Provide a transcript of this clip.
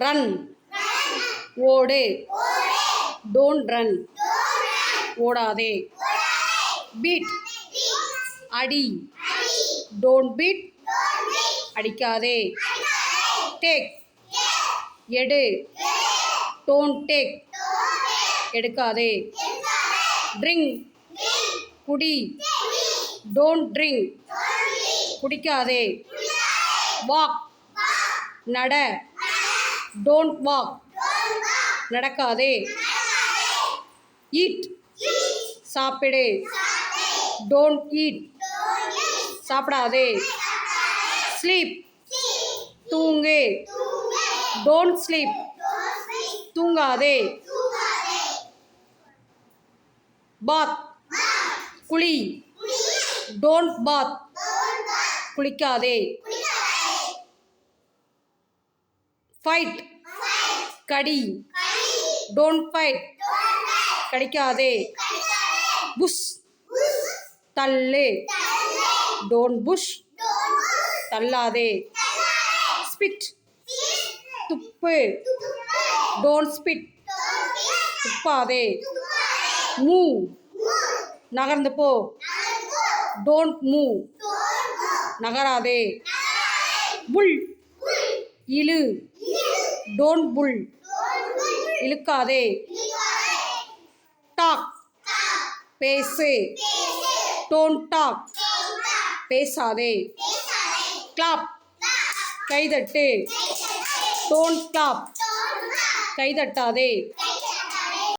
Run ஓடு. Don't run ஓடாதே. Beat அடி. டோன்ட் பீட் அடிக்காதே. டேக் எடு. டோன்ட் டேக் எடுக்காதே. ட்ரிங்க் குடி. டோன்ட் ட்ரிங்க் குடிக்காதே. வாக் நட. டோன்ட் வாக் நடக்காதே. ஈட் சாப்பிடு. டோன்ட் ஈட் சாப்பிடாதே. ஸ்லீப் தூங்கு. டோன்ட் ஸ்லீப் தூங்காதே. பாத் குளி. டோன்ட் பாத் குளிக்காதே. ஃபைட் கடி. டோன்ட் ஃபைட் கடிக்காதே. புஷ் தள்ளு. டோன்ட் புஷ் தள்ளாதே. ஸ்பிட் துப்பு. டோன்ட் ஸ்பிட் துப்பாதே. மூவ் நகர்ந்து போ. டோன்ட் மூவ் நகராதே. புல் இழு. டோன்ட் புல் இழுக்காதே. டாக் பேசு. டோன்ட் டாக் பேசாதே. கிளாப் கைதட்டு. Don't clap கைதட்டாதே.